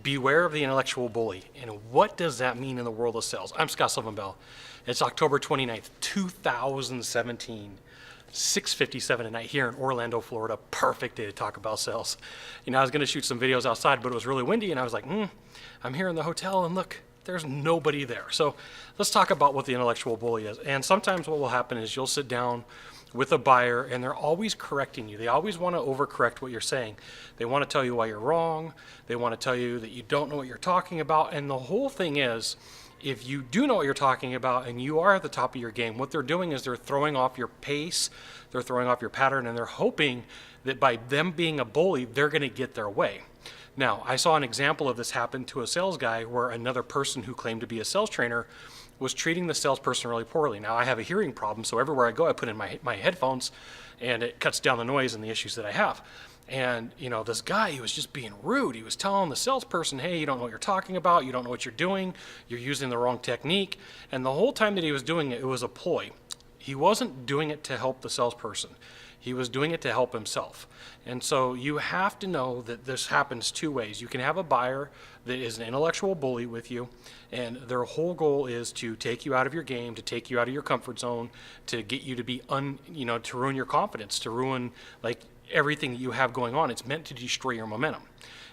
beware of the intellectual bully. And what does that mean in the world of sales? I'm Scott Sylvan Bell. It's October 29th, 2017, 6:57 at night here in Orlando, Florida. Perfect day to talk about sales. You know, I was going to shoot some videos outside, but it was really windy, and I was like, I'm here in the hotel, and look, there's nobody there. So let's talk about what the intellectual bully is. And sometimes what will happen is you'll sit down with a buyer and they're always correcting you. They always want to overcorrect what you're saying. They want to tell you why you're wrong. They want to tell you that you don't know what you're talking about. And the whole thing is, if you do know what you're talking about and you are at the top of your game, what they're doing is they're throwing off your pace, they're throwing off your pattern, and they're hoping that by them being a bully, they're going to get their way. Now, I saw an example of this happen to a sales guy where another person who claimed to be a sales trainer was treating the salesperson really poorly. Now, I have a hearing problem, so everywhere I go, I put in my headphones, and it cuts down the noise and the issues that I have. And, you know, this guy, he was just being rude. He was telling the salesperson, hey, you don't know what you're talking about. You don't know what you're doing. You're using the wrong technique. And the whole time that he was doing it, it was a ploy. He wasn't doing it to help the salesperson. He was doing it to help himself. And so you have to know that this happens two ways. You can have a buyer that is an intellectual bully with you, and their whole goal is to take you out of your game, to take you out of your comfort zone, to get you to be to ruin your confidence, to ruin like everything that you have going on. It's meant to destroy your momentum.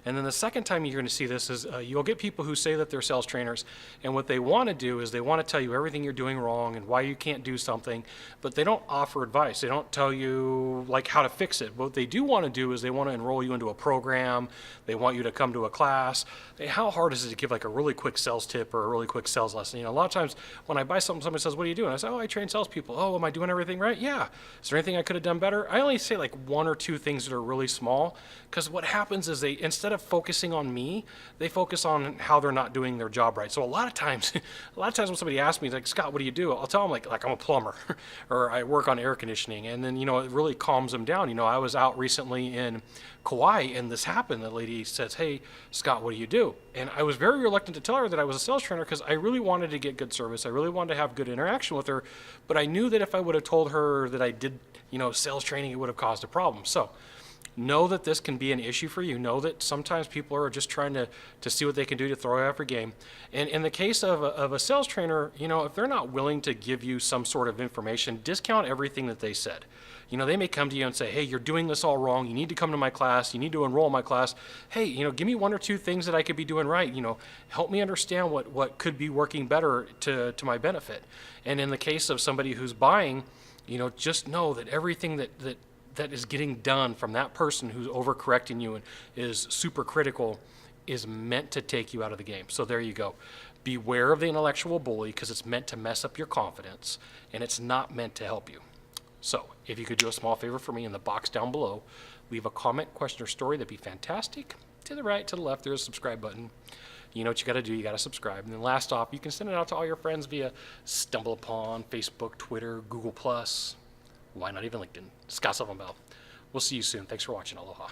And then the second time you're going to see this is you'll get people who say that they're sales trainers, and what they want to do is they want to tell you everything you're doing wrong and why you can't do something, but they don't offer advice. They don't tell you like how to fix it. What they do want to do is they want to enroll you into a program. They want you to come to a class. How hard is it to give like a really quick sales tip or a really quick sales lesson? You know, a lot of times when I buy something, somebody says, what are you doing? I say, oh, I train salespeople. Oh, am I doing everything right? Yeah. Is there anything I could have done better? I only say like one or two things that are really small, because what happens is they, instead of focusing on me, they focus on how they're not doing their job right. So a lot of times when somebody asks me like, Scott, what do you do? I'll tell them like I'm a plumber or I work on air conditioning, and then, you know, it really calms them down. You know, I was out recently in Kauai and this happened. The lady says, hey, Scott, what do you do? And I was very reluctant to tell her that I was a sales trainer because I really wanted to get good service. I really wanted to have good interaction with her, but I knew that if I would have told her that I did, you know, sales training, it would have caused a problem. So know that this can be an issue for you. Know that sometimes people are just trying to see what they can do to throw you off your game. And in the case of a sales trainer, you know, if they're not willing to give you some sort of information, discount everything that they said. You know, they may come to you and say, hey, you're doing this all wrong. You need to come to my class. You need to enroll in my class. Hey, you know, give me one or two things that I could be doing right. You know, help me understand what could be working better to my benefit. And in the case of somebody who's buying, you know, just know that everything that is getting done from that person who's overcorrecting you and is super critical is meant to take you out of the game. So there you go. Beware of the intellectual bully, because it's meant to mess up your confidence and it's not meant to help you. So if you could do a small favor for me in the box down below, leave a comment, question, or story, that'd be fantastic. To the right, to the left, there's a subscribe button. You know what you got to do. You got to subscribe. And then last off, you can send it out to all your friends via StumbleUpon, Facebook, Twitter, Google+. Why not even LinkedIn? Scott Sylvan Bell. We'll see you soon. Thanks for watching. Aloha.